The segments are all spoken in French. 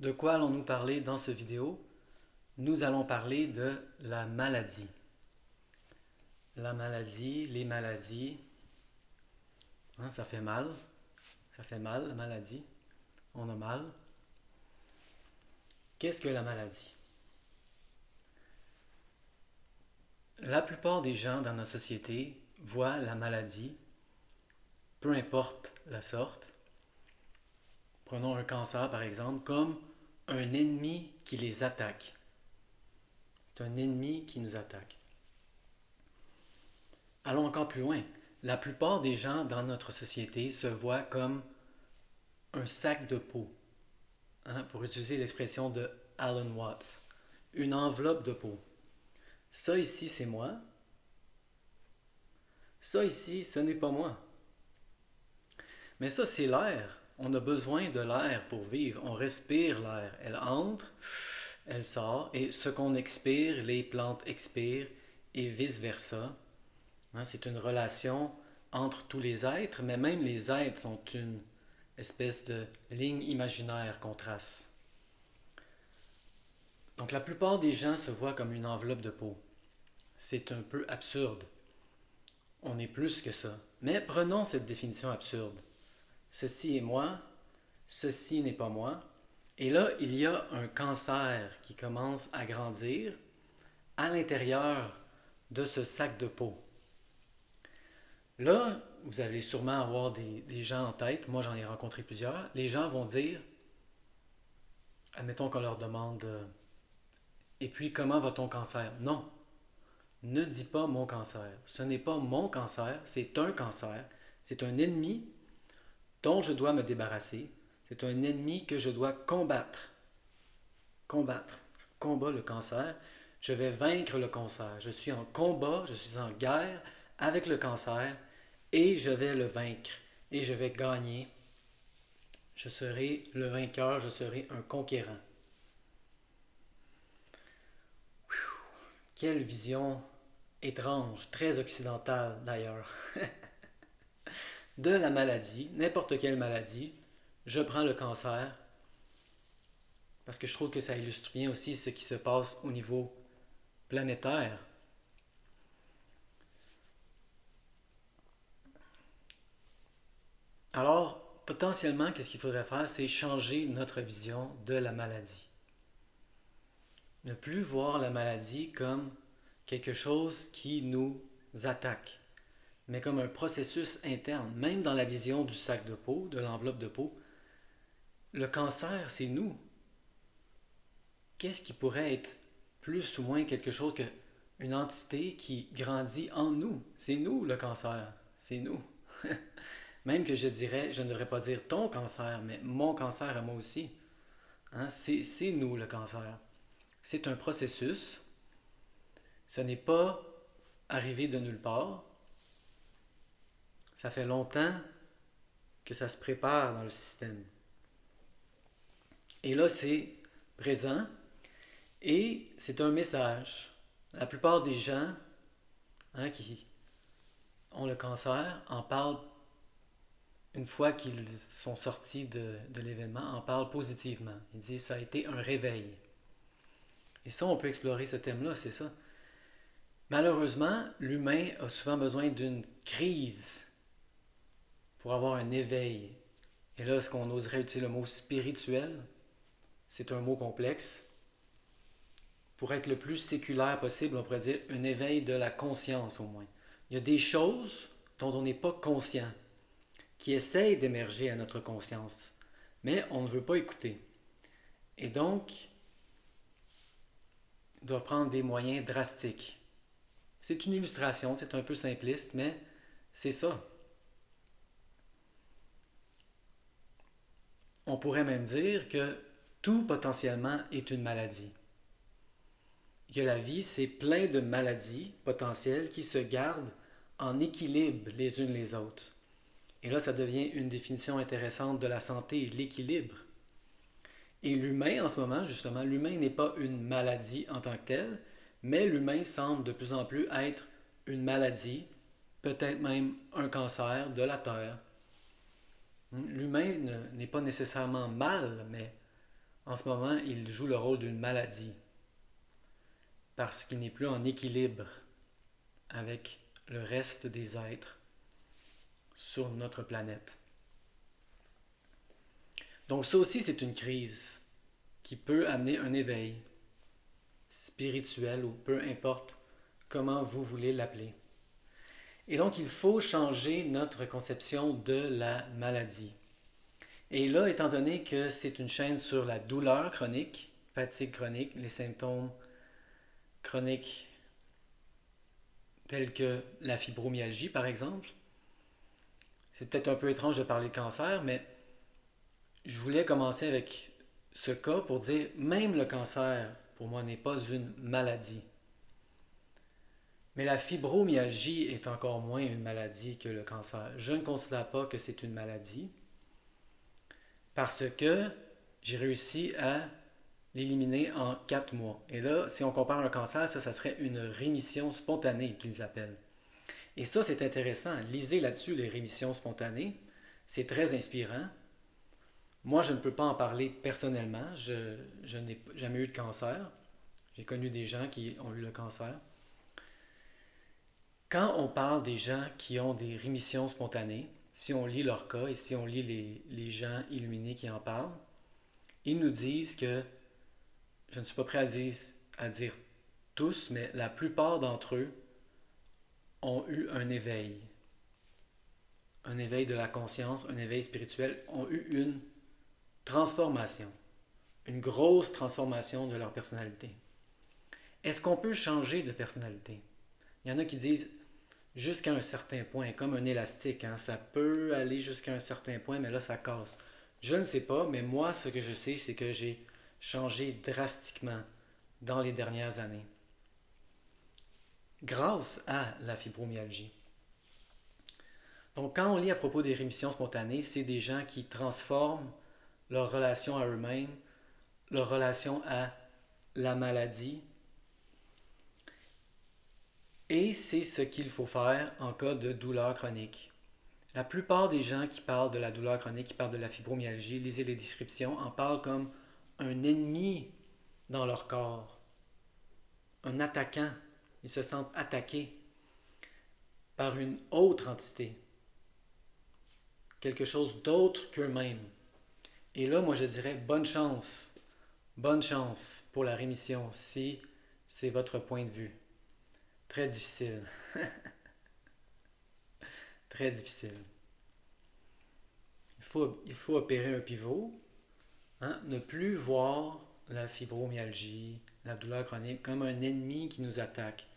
De quoi allons-nous parler dans cette vidéo? Nous allons parler de la maladie. La maladie, les maladies, hein, ça fait mal. Ça fait mal, la maladie. On a mal. Qu'est-ce que la maladie? La plupart des gens dans notre société voient la maladie, peu importe la sorte, prenons un cancer par exemple, comme un ennemi qui les attaque. C'est un ennemi qui nous attaque. Allons encore plus loin. La plupart des gens dans notre société se voient comme un sac de peau, hein, pour utiliser l'expression de Alan Watts. Une enveloppe de peau. Ça ici, c'est moi. Ça ici, ce n'est pas moi. Mais ça, c'est l'air. On a besoin de l'air pour vivre. On respire l'air. Elle entre, elle sort. Et ce qu'on expire, les plantes expirent et vice-versa. Hein, c'est une relation entre tous les êtres, mais même les êtres sont une espèce de ligne imaginaire qu'on trace. Donc la plupart des gens se voient comme une enveloppe de peau. C'est un peu absurde. On est plus que ça. Mais prenons cette définition absurde. Ceci est moi, ceci n'est pas moi. Et là, il y a un cancer qui commence à grandir à l'intérieur de ce sac de peau. Là, vous allez sûrement avoir des gens en tête, moi j'en ai rencontré plusieurs, les gens vont dire, admettons qu'on leur demande, et puis comment va ton cancer? Non, ne dis pas mon cancer. Ce n'est pas mon cancer, c'est un cancer, c'est un ennemi dont je dois me débarrasser, c'est un ennemi que je dois combattre. Combattre. Combat le cancer, je vais vaincre le cancer. Je suis en combat, je suis en guerre avec le cancer et je vais le vaincre et je vais gagner. Je serai le vainqueur, je serai un conquérant. Quelle vision étrange, très occidentale d'ailleurs, de la maladie, n'importe quelle maladie. Je prends le cancer parce que je trouve que ça illustre bien aussi ce qui se passe au niveau planétaire. Alors, potentiellement, qu'est-ce qu'il faudrait faire? C'est changer notre vision de la maladie. Ne plus voir la maladie comme quelque chose qui nous attaque, mais comme un processus interne. Même dans la vision du sac de peau, de l'enveloppe de peau, le cancer, c'est nous. Qu'est-ce qui pourrait être plus ou moins quelque chose qu'une entité qui grandit en nous? C'est nous le cancer, c'est nous. Même que je dirais, je ne devrais pas dire ton cancer, mais mon cancer à moi aussi. Hein? C'est nous le cancer. C'est un processus. Ce n'est pas arrivé de nulle part. Ça fait longtemps que ça se prépare dans le système. Et là, c'est présent et c'est un message. La plupart des gens, hein, qui ont le cancer en parlent une fois qu'ils sont sortis de l'événement, en parlent positivement. Ils disent ça a été un réveil. Et ça, on peut explorer ce thème-là, c'est ça. Malheureusement, l'humain a souvent besoin d'une crise pour avoir un éveil. Et là, est-ce qu'on oserait utiliser le mot spirituel? C'est un mot complexe. Pour être le plus séculaire possible, on pourrait dire un éveil de la conscience au moins. Il y a des choses dont on n'est pas conscient, qui essayent d'émerger à notre conscience, mais on ne veut pas écouter. Et donc, on doit prendre des moyens drastiques. C'est une illustration, c'est un peu simpliste, mais c'est ça. On pourrait même dire que tout potentiellement est une maladie. Que la vie, c'est plein de maladies potentielles qui se gardent en équilibre les unes les autres. Et là, ça devient une définition intéressante de la santé, l'équilibre. Et l'humain, en ce moment, justement, l'humain n'est pas une maladie en tant que telle, mais l'humain semble de plus en plus être une maladie, peut-être même un cancer de la Terre. L'humain n'est pas nécessairement mal, mais en ce moment, il joue le rôle d'une maladie parce qu'il n'est plus en équilibre avec le reste des êtres sur notre planète. Donc ça aussi, c'est une crise qui peut amener un éveil spirituel ou peu importe comment vous voulez l'appeler. Et donc, il faut changer notre conception de la maladie. Et là, étant donné que c'est une chaîne sur la douleur chronique, fatigue chronique, les symptômes chroniques tels que la fibromyalgie, par exemple, c'est peut-être un peu étrange de parler de cancer, mais je voulais commencer avec ce cas pour dire, même le cancer, pour moi, n'est pas une maladie. Mais la fibromyalgie est encore moins une maladie que le cancer. Je ne considère pas que c'est une maladie parce que j'ai réussi à l'éliminer en 4 mois. Et là, si on compare un cancer, ça serait une rémission spontanée qu'ils appellent. Et ça, c'est intéressant. Lisez là-dessus les rémissions spontanées. C'est très inspirant. Moi, je ne peux pas en parler personnellement. Je n'ai jamais eu de cancer. J'ai connu des gens qui ont eu le cancer. Quand on parle des gens qui ont des rémissions spontanées, si on lit leur cas et si on lit les gens illuminés qui en parlent, ils nous disent que, je ne suis pas prêt à dire tous, mais la plupart d'entre eux ont eu un éveil de la conscience, un éveil spirituel, ont eu une transformation, une grosse transformation de leur personnalité. Est-ce qu'on peut changer de personnalité? Il y en a qui disent jusqu'à un certain point, comme un élastique, hein, ça peut aller jusqu'à un certain point, mais là ça casse. Je ne sais pas, mais moi ce que je sais, c'est que j'ai changé drastiquement dans les dernières années, grâce à la fibromyalgie. Donc quand on lit à propos des rémissions spontanées, c'est des gens qui transforment leur relation à eux-mêmes, leur relation à la maladie, et c'est ce qu'il faut faire en cas de douleur chronique. La plupart des gens qui parlent de la douleur chronique, qui parlent de la fibromyalgie, lisez les descriptions, en parlent comme un ennemi dans leur corps, un attaquant. Ils se sentent attaqués par une autre entité, quelque chose d'autre qu'eux-mêmes. Et là, moi, je dirais bonne chance pour la rémission si c'est votre point de vue. Très difficile, très difficile. Il faut opérer un pivot, hein, ne plus voir la fibromyalgie, la douleur chronique comme un ennemi qui nous attaque,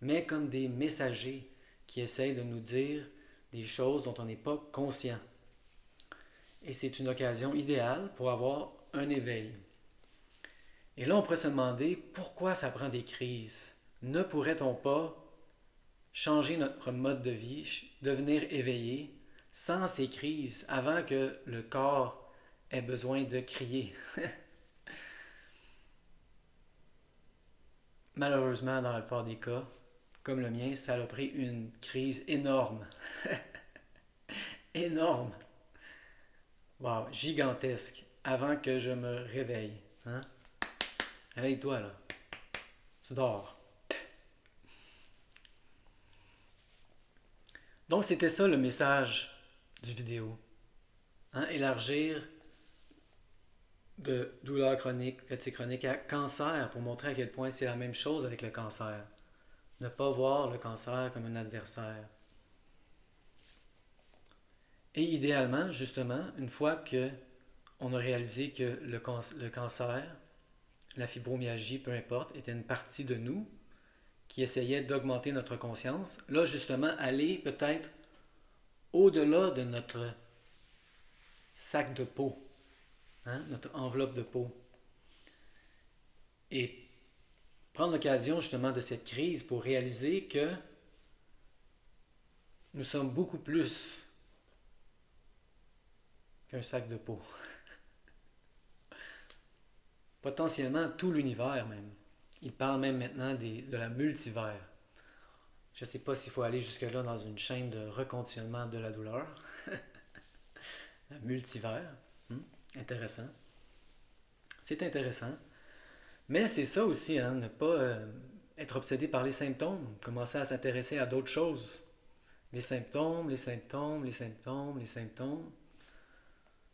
mais comme des messagers qui essayent de nous dire des choses dont on n'est pas conscient. Et c'est une occasion idéale pour avoir un éveil. Et là, on pourrait se demander pourquoi ça prend des crises. Ne pourrait-on pas changer notre mode de vie, devenir éveillé sans ces crises avant que le corps ait besoin de crier? Malheureusement, dans la plupart des cas, comme le mien, ça a pris une crise énorme. Énorme. Wow, gigantesque. Avant que je me réveille. Hein? Réveille-toi là. Tu dors. Donc c'était ça le message du vidéo. Hein? Élargir de douleur chronique, fatigue chronique à cancer pour montrer à quel point c'est la même chose avec le cancer. Ne pas voir le cancer comme un adversaire. Et idéalement, justement, une fois que on a réalisé que le cancer, la fibromyalgie, peu importe, était une partie de nous qui essayait d'augmenter notre conscience, là, justement, aller peut-être au-delà de notre sac de peau, hein, notre enveloppe de peau, et prendre l'occasion justement de cette crise pour réaliser que nous sommes beaucoup plus qu'un sac de peau. Potentiellement tout l'univers même. Il parle même maintenant de la multivers. Je ne sais pas s'il faut aller jusque-là dans une chaîne de reconditionnement de la douleur. La multivers. Intéressant. C'est intéressant. Mais c'est ça aussi, hein, ne pas être obsédé par les symptômes, commencer à s'intéresser à d'autres choses. Les symptômes, les symptômes, les symptômes, les symptômes.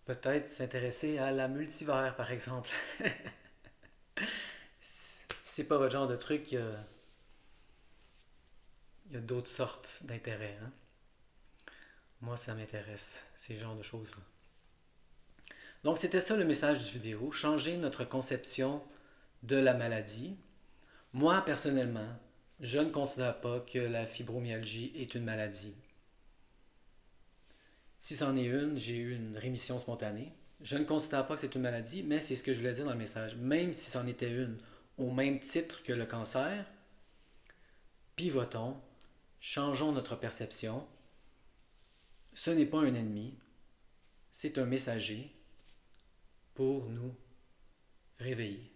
Peut-être s'intéresser à la multivers, par exemple. Si c'est pas votre genre de truc, il y a d'autres sortes d'intérêts, hein. Moi, ça m'intéresse, ces genres de choses-là. Donc, c'était ça le message du vidéo, changer notre conception de la maladie. Moi, personnellement, je ne considère pas que la fibromyalgie est une maladie. Si c'en est une, j'ai eu une rémission spontanée. Je ne considère pas que c'est une maladie, mais c'est ce que je voulais dire dans le message. Même si c'en était une, au même titre que le cancer, pivotons, changeons notre perception. Ce n'est pas un ennemi, c'est un messager pour nous réveiller.